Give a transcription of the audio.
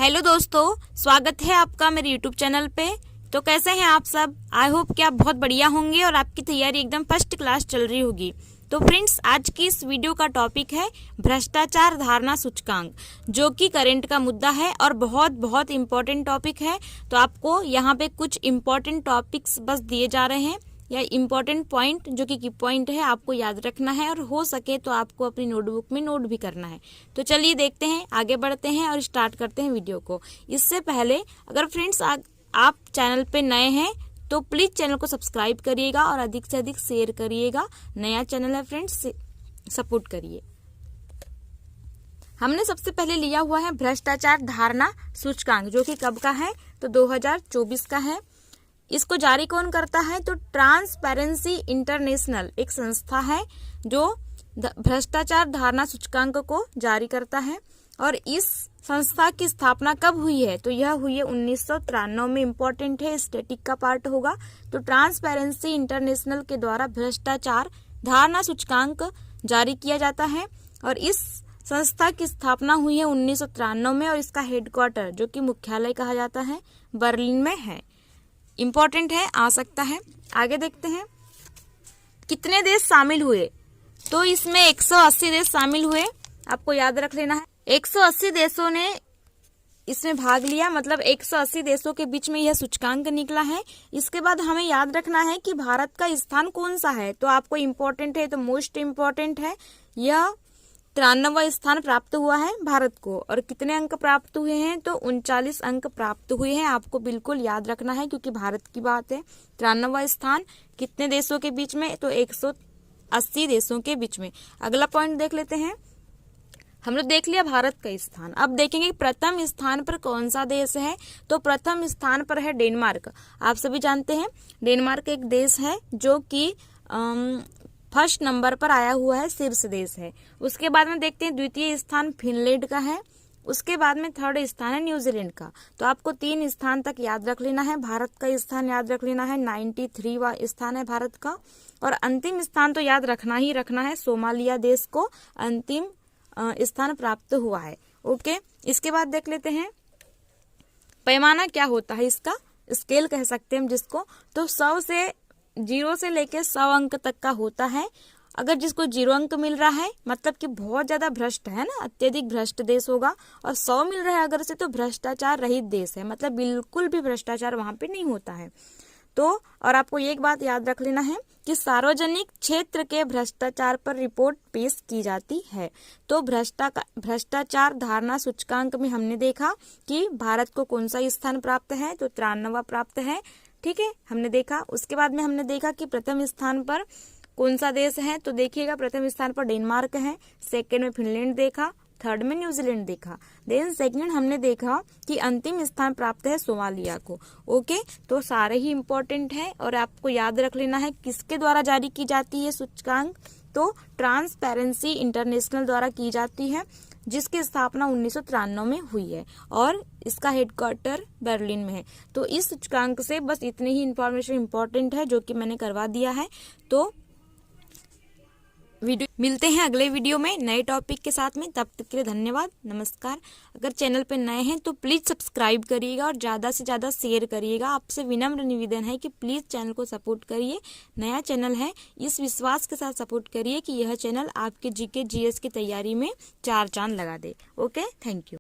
Hello दोस्तों, स्वागत है आपका मेरे यूट्यूब चैनल पे। तो कैसे हैं आप सब? आई होप कि आप बहुत बढ़िया होंगे और आपकी तैयारी एकदम फर्स्ट क्लास चल रही होगी। तो फ्रेंड्स, आज की इस वीडियो का टॉपिक है भ्रष्टाचार धारणा सूचकांक, जो कि करंट का मुद्दा है और बहुत बहुत इम्पोर्टेंट टॉपिक है। तो आपको यहाँ पे कुछ इम्पोर्टेंट टॉपिक्स बस दिए जा रहे हैं या इम्पोर्टेंट पॉइंट, जो कि की पॉइंट है, आपको याद रखना है और हो सके तो आपको अपनी नोटबुक में नोट भी करना है। तो चलिए देखते हैं, आगे बढ़ते हैं और स्टार्ट करते हैं वीडियो को। इससे पहले अगर फ्रेंड्स आप चैनल पे नए हैं तो प्लीज चैनल को सब्सक्राइब करिएगा और अधिक से अधिक शेयर करिएगा। नया चैनल है फ्रेंड्स, सपोर्ट करिए। हमने सबसे पहले लिया हुआ है भ्रष्टाचार धारणा सूचकांक, जो कि कब का है? तो 2024 का है। इसको जारी कौन करता है? तो ट्रांसपेरेंसी इंटरनेशनल एक संस्था है जो भ्रष्टाचार धारणा सूचकांक को जारी करता है। और इस संस्था की स्थापना कब हुई है? तो यह हुई है 1993 में। इम्पोर्टेंट है, स्टैटिक का पार्ट होगा। तो ट्रांसपेरेंसी इंटरनेशनल के द्वारा भ्रष्टाचार धारणा सूचकांक जारी किया जाता है और इस संस्था की स्थापना हुई है 1993 में और इसका हेडक्वार्टर, जो कि मुख्यालय कहा जाता है, बर्लिन में है। इम्पोर्टेंट है, आ सकता है। आगे देखते हैं कितने देश शामिल हुए। तो इसमें 180 देश शामिल हुए, आपको याद रख लेना है। 180 देशों ने इसमें भाग लिया, मतलब 180 देशों के बीच में यह सूचकांक निकला है। इसके बाद हमें याद रखना है कि भारत का स्थान कौन सा है। तो आपको इम्पोर्टेंट है, तो मोस्ट इम्पोर्टेंट है, यह 93वां स्थान प्राप्त हुआ है भारत को। और कितने अंक प्राप्त हुए हैं? तो 39 अंक प्राप्त हुए हैं। आपको बिल्कुल याद रखना है क्योंकि भारत की बात है। 93वां स्थान कितने देशों के बीच में? तो 180 देशों के बीच में। अगला पॉइंट देख लेते हैं। हम लोग देख लिया भारत का स्थान। अब देखेंगे प्रथम स्थान पर कौन सा देश है। तो प्रथम स्थान पर है डेनमार्क। आप सभी जानते हैं डेनमार्क एक देश है जो कि फर्स्ट नंबर पर आया हुआ है, शीर्ष देश है। उसके बाद में देखते हैं द्वितीय स्थान फिनलैंड का है। उसके बाद में थर्ड स्थान है न्यूजीलैंड का। तो आपको 3 स्थान तक याद रख लेना है। भारत का स्थान याद रख लेना है, 93वां स्थान है भारत का। और अंतिम स्थान तो याद रखना ही रखना है, सोमालिया देश को अंतिम स्थान प्राप्त हुआ है। ओके, इसके बाद देख लेते हैं पैमाना क्या होता है, इसका स्केल कह सकते हैं हम जिसको। तो 100 से 0 से लेके 100 अंक तक का होता है। अगर जिसको 0 अंक मिल रहा है मतलब कि बहुत ज्यादा भ्रष्ट है ना, अत्यधिक भ्रष्ट देश होगा। और 100 मिल रहा है अगर से, तो भ्रष्टाचार रहित देश है, मतलब बिल्कुल भी भ्रष्टाचार वहां पे नहीं होता है। तो और आपको एक बात याद रख लेना है कि सार्वजनिक क्षेत्र के भ्रष्टाचार पर रिपोर्ट पेश की जाती है। तो भ्रष्टाचार धारणा सूचकांक में हमने देखा कि भारत को कौन सा स्थान प्राप्त है, तो 93वां प्राप्त है। ठीक है, हमने देखा। उसके बाद में हमने देखा कि प्रथम स्थान पर कौन सा देश है। तो देखिएगा, प्रथम स्थान पर डेनमार्क है, सेकंड में फिनलैंड देखा, थर्ड में न्यूजीलैंड देखा। देन सेकंड हमने देखा कि अंतिम स्थान प्राप्त है सोमालिया को। ओके, तो सारे ही इम्पोर्टेंट है और आपको याद रख लेना है किसके द्वारा जारी की जाती है सूचकांक। तो ट्रांसपेरेंसी इंटरनेशनल द्वारा की जाती है, जिसकी स्थापना 1993 में हुई है और इसका हेडक्वार्टर बर्लिन में है। तो इस सूचकांक से बस इतनी ही इंफॉर्मेशन इम्पोर्टेंट है जो कि मैंने करवा दिया है। तो मिलते हैं अगले वीडियो में नए टॉपिक के साथ में। तब तक के लिए धन्यवाद, नमस्कार। अगर चैनल पे नए हैं तो प्लीज सब्सक्राइब करिएगा और ज्यादा से ज्यादा शेयर करिएगा। आपसे विनम्र निवेदन है कि प्लीज चैनल को सपोर्ट करिए। नया चैनल है, इस विश्वास के साथ सपोर्ट करिए कि यह चैनल आपके जीके जीएस की तैयारी में 4 चांद लगा दे। Okay, thank you.